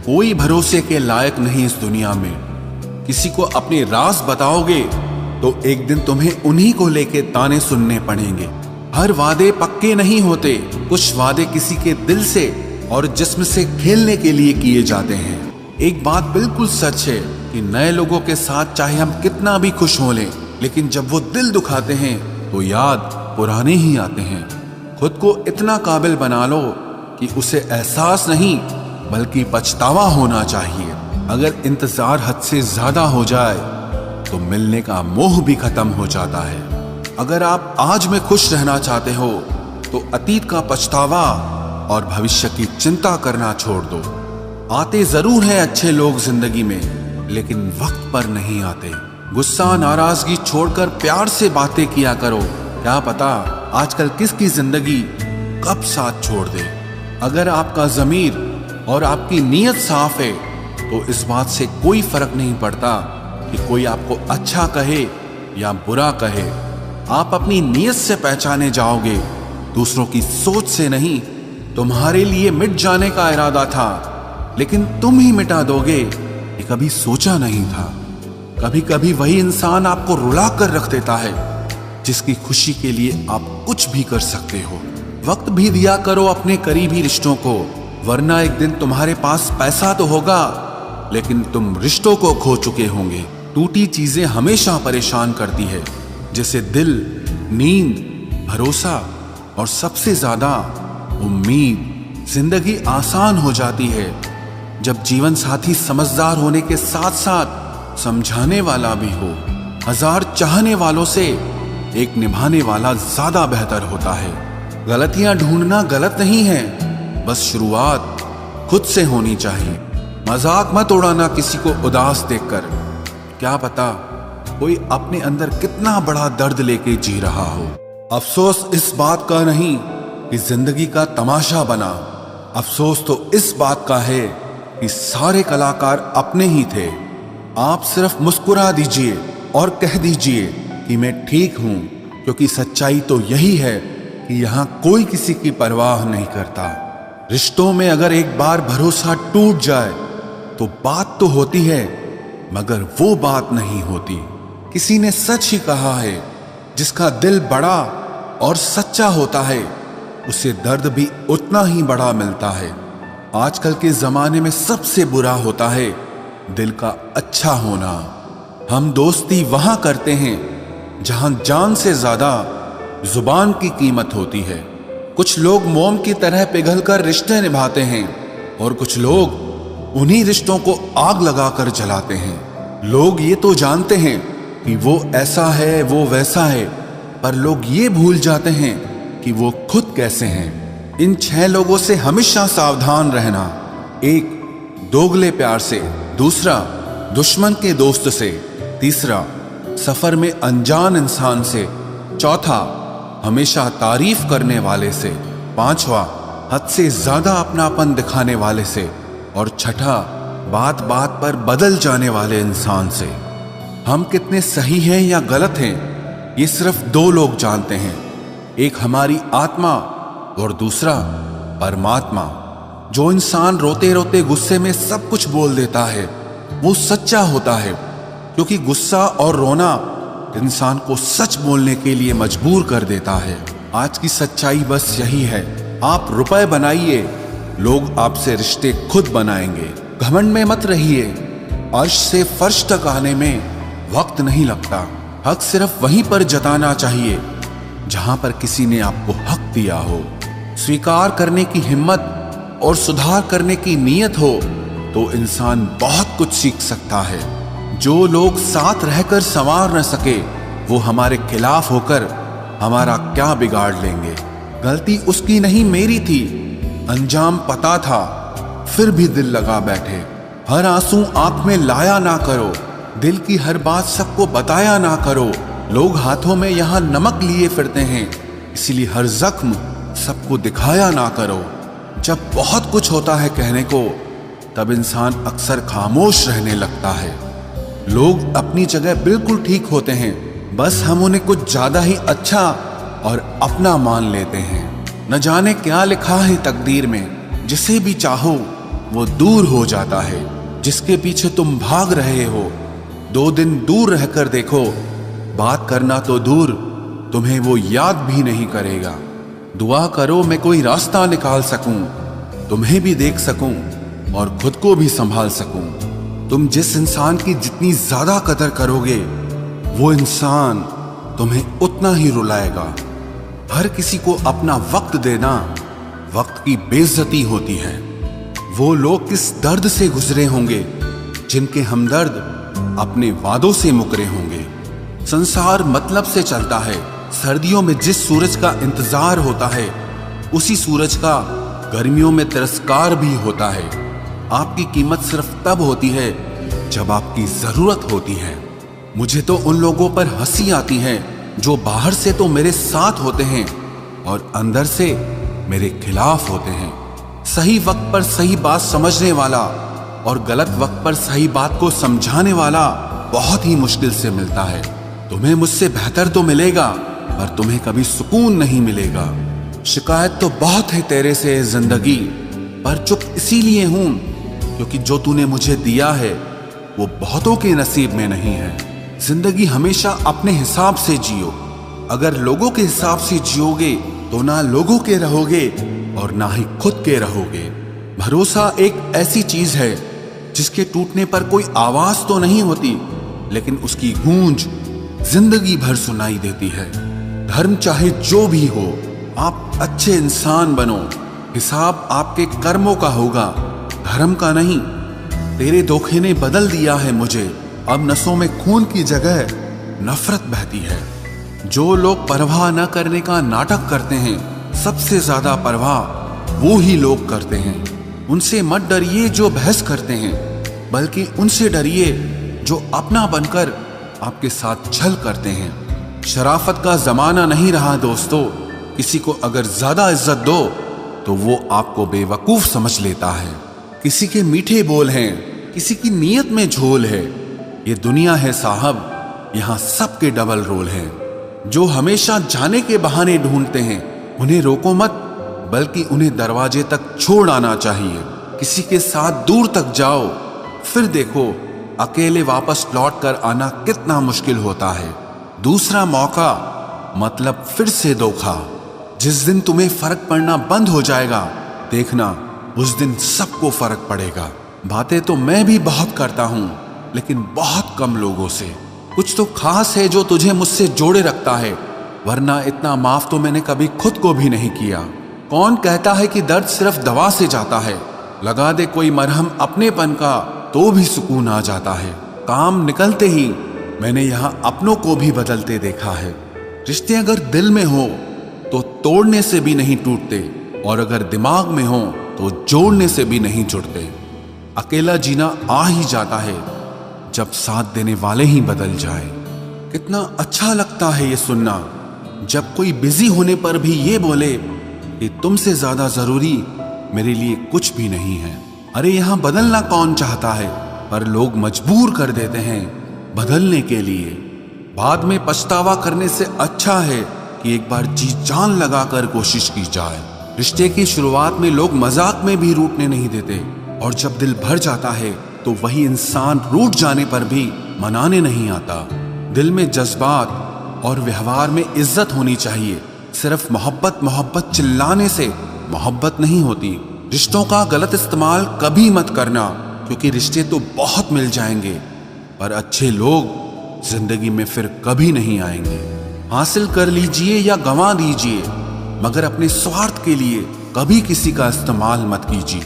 कोई भरोसे के लायक नहीं इस दुनिया में। किसी को अपने राज बताओगे तो एक दिन तुम्हें उन्हीं को लेके ताने सुनने पड़ेंगे। हर वादे पक्के नहीं होते, कुछ वादे किसी के दिल से और जिस्म से खेलने के लिए किए जाते हैं। एक बात बिल्कुल सच है कि नए लोगों के साथ चाहे हम कितना भी खुश हो लें, लेकिन जब वो दिल दुखाते हैं तो याद पुराने ही आते हैं। खुद को इतना काबिल बना लो कि उसे एहसास नहीं बल्कि पछतावा होना चाहिए। अगर इंतजार हद से ज्यादा हो जाए तो मिलने का मोह भी खत्म हो जाता है। अगर आप आज में खुश रहना चाहते हो तो अतीत का पछतावा और भविष्य की चिंता करना छोड़ दो। आते जरूर हैं अच्छे लोग जिंदगी में, लेकिन वक्त पर नहीं आते। गुस्सा नाराजगी छोड़कर प्यार से बातें किया करो। क्या पता आजकल किसकी जिंदगी कब साथ छोड़ दे। अगर आपका ज़मीर और आपकी नीयत साफ है तो इस बात से कोई फर्क नहीं पड़ता कि कोई आपको अच्छा कहे या बुरा कहे। आप अपनी नीयत से पहचाने जाओगे, दूसरों की सोच से नहीं। तुम्हारे लिए मिट जाने का इरादा था, लेकिन तुम ही मिटा दोगे ये कभी सोचा नहीं था। कभी कभी वही इंसान आपको रुला कर रख देता है जिसकी खुशी के लिए आप कुछ भी कर सकते हो। वक्त भी दिया करो अपने करीबी रिश्तों को, वरना एक दिन तुम्हारे पास पैसा तो होगा लेकिन तुम रिश्तों को खो चुके होंगे। टूटी चीजें हमेशा परेशान करती है, जैसे दिल, नींद, भरोसा और सबसे ज्यादा उम्मीद। जिंदगी आसान हो जाती है जब जीवन साथी समझदार होने के साथ साथ समझाने वाला भी हो। 1000 चाहने वालों से एक निभाने वाला ज्यादा बेहतर होता है। गलतियां ढूंढना गलत नहीं है, बस शुरुआत खुद से होनी चाहिए। मजाक मत उड़ाना किसी को उदास देखकर। क्या पता कोई अपने अंदर कितना बड़ा दर्द लेके जी रहा हो। अफसोस इस बात का नहीं कि जिंदगी का तमाशा बना, अफसोस तो इस बात का है कि सारे कलाकार अपने ही थे। आप सिर्फ मुस्कुरा दीजिए और कह दीजिए कि मैं ठीक हूं, क्योंकि सच्चाई तो यही है कि यहां कोई किसी की परवाह नहीं करता। रिश्तों में अगर एक बार भरोसा टूट जाए तो बात तो होती है, मगर वो बात नहीं होती। किसी ने सच ही कहा है, जिसका दिल बड़ा और सच्चा होता है उसे दर्द भी उतना ही बड़ा मिलता है। आजकल के जमाने में सबसे बुरा होता है दिल का अच्छा होना। हम दोस्ती वहां करते हैं जहां जान से ज्यादा जुबान की कीमत होती है। कुछ लोग मोम की तरह पिघलकर रिश्ते निभाते हैं और कुछ लोग उन्हीं रिश्तों को आग लगाकर जलाते हैं। लोग ये तो जानते हैं कि वो ऐसा है, वो वैसा है, पर लोग ये भूल जाते हैं कि वो खुद कैसे हैं। इन 6 लोगों से हमेशा सावधान रहना। 1 दोगले प्यार से, दूसरा दुश्मन के दोस्त से, तीसरा सफर में अनजान इंसान से, चौथा हमेशा तारीफ करने वाले से, 5वां हद से ज्यादा अपनापन दिखाने वाले से, और छठा बात बात पर बदल जाने वाले इंसान से। हम कितने सही हैं या गलत हैं ये सिर्फ 2 लोग जानते हैं, एक हमारी आत्मा और दूसरा परमात्मा। जो इंसान रोते रोते गुस्से में सब कुछ बोल देता है वो सच्चा होता है, क्योंकि गुस्सा और रोना इंसान को सच बोलने के लिए मजबूर कर देता है। आज की सच्चाई बस यही है, आप रुपए बनाइए, लोग आपसे रिश्ते खुद बनाएंगे। घमंड में मत रहिए, अर्श से फर्श तक आने में वक्त नहीं लगता। हक सिर्फ वहीं पर जताना चाहिए जहां पर किसी ने आपको हक दिया हो। स्वीकार करने की हिम्मत और सुधार करने की नीयत हो तो इंसान बहुत कुछ सीख सकता है। जो लोग साथ रहकर संवार न सके वो हमारे खिलाफ होकर हमारा क्या बिगाड़ लेंगे। गलती उसकी नहीं मेरी थी, अंजाम पता था फिर भी दिल लगा बैठे। हर आंसू आंख में लाया ना करो, दिल की हर बात सबको बताया ना करो। लोग हाथों में यहाँ नमक लिए फिरते हैं, इसीलिए हर जख्म सबको दिखाया ना करो। जब बहुत कुछ होता है कहने को तब इंसान अक्सर खामोश रहने लगता है। लोग अपनी जगह बिल्कुल ठीक होते हैं, बस हम उन्हें कुछ ज्यादा ही अच्छा और अपना मान लेते हैं। न जाने क्या लिखा है तकदीर में, जिसे भी चाहो वो दूर हो जाता है जिसके पीछे तुम भाग रहे हो। 2 दिन दूर रहकर देखो, बात करना तो दूर, तुम्हें वो याद भी नहीं करेगा। दुआ करो मैं कोई रास्ता निकाल सकूं, तुम्हें भी देख सकूं और खुद को भी संभाल सकूं। तुम जिस इंसान की जितनी ज्यादा कदर करोगे, वो इंसान तुम्हें उतना ही रुलाएगा। हर किसी को अपना वक्त देना वक्त की बेइज्जती होती है। वो लोग किस दर्द से गुजरे होंगे जिनके हमदर्द अपने वादों से मुकरे होंगे। संसार मतलब से चलता है। सर्दियों में जिस सूरज का इंतजार होता है, उसी सूरज का गर्मियों में तिरस्कार भी होता है। आपकी कीमत सिर्फ तब होती है जब आपकी जरूरत होती है। मुझे तो उन लोगों पर हंसी आती है जो बाहर से तो मेरे साथ होते हैं और अंदर से मेरे खिलाफ होते हैं। सही वक्त पर सही बात समझने वाला और गलत वक्त पर सही बात को समझाने वाला बहुत ही मुश्किल से मिलता है। तुम्हें मुझसे बेहतर तो मिलेगा, पर तुम्हें कभी सुकून नहीं मिलेगा। शिकायत तो बहुत है तेरे से जिंदगी, पर चुप इसीलिए हूं क्योंकि जो तूने मुझे दिया है वो बहुतों के नसीब में नहीं है। जिंदगी हमेशा अपने हिसाब से जियो। अगर लोगों के हिसाब से जियोगे तो ना लोगों के रहोगे और ना ही खुद के रहोगे। भरोसा एक ऐसी चीज है जिसके टूटने पर कोई आवाज तो नहीं होती, लेकिन उसकी गूंज जिंदगी भर सुनाई देती है। धर्म चाहे जो भी हो, आप अच्छे इंसान बनो। हिसाब आपके कर्मों का होगा, धर्म का नहीं। तेरे धोखे ने बदल दिया है मुझे। अब नसों में खून की जगह नफरत बहती है। जो लोग परवाह न करने का नाटक करते हैं, सबसे ज्यादा परवाह वो ही लोग करते हैं। उनसे मत डरिए जो बहस करते हैं, बल्कि उनसे डरिए जो अपना बनकर आपके साथ छल करते हैं। शराफत का जमाना नहीं रहा दोस्तों। किसी को अगर ज्यादा इज्जत दो तो वो आपको बेवकूफ समझ लेता है। किसी के मीठे बोल हैं, किसी की नीयत में झोल है। ये दुनिया है साहब, यहाँ सबके डबल रोल है। जो हमेशा जाने के बहाने ढूंढते हैं, उन्हें रोको मत, बल्कि उन्हें दरवाजे तक छोड़ आना चाहिए। किसी के साथ दूर तक जाओ, फिर देखो अकेले वापस लौट कर आना कितना मुश्किल होता है। दूसरा मौका मतलब फिर से धोखा। जिस दिन तुम्हें फर्क पड़ना बंद हो जाएगा, देखना उस दिन सबको फर्क पड़ेगा। बातें तो मैं भी बहुत करता हूं, लेकिन बहुत कम लोगों से। कुछ तो खास है जो तुझे मुझसे जोड़े रखता है, वरना इतना माफ तो मैंने कभी खुद को भी नहीं किया। कौन कहता है कि दर्द सिर्फ दवा से जाता है? लगा दे कोई मरहम अपनेपन का तो भी सुकून आ जाता है। काम निकलते ही मैंने यहाँ अपनों को भी बदलते देखा है। रिश्ते अगर दिल में हो तो तोड़ने से भी नहीं टूटते, और अगर दिमाग में हो तो जोड़ने से भी नहीं जुड़ते। अकेला जीना आ ही जाता है जब साथ देने वाले ही बदल जाए। कितना अच्छा लगता है ये सुनना, जब कोई बिजी होने पर भी ये बोले कि तुमसे ज्यादा जरूरी मेरे लिए कुछ भी नहीं है। अरे यहाँ बदलना कौन चाहता है, पर लोग मजबूर कर देते हैं बदलने के लिए। बाद में पछतावा करने से अच्छा है कि एक बार जी जान लगाकर कोशिश की जाए। रिश्ते की शुरुआत में लोग मजाक में भी रूठने नहीं देते, और जब दिल भर जाता है तो वही इंसान रूठ जाने पर भी मनाने नहीं आता। दिल में जज्बात और व्यवहार में इज्जत होनी चाहिए। सिर्फ मोहब्बत मोहब्बत चिल्लाने से मोहब्बत नहीं होती। रिश्तों का गलत इस्तेमाल कभी मत करना, क्योंकि रिश्ते तो बहुत मिल जाएंगे, पर अच्छे लोग जिंदगी में फिर कभी नहीं आएंगे। हासिल कर लीजिए या गंवा दीजिए, मगर अपने स्वार्थ के लिए कभी किसी का इस्तेमाल मत कीजिए।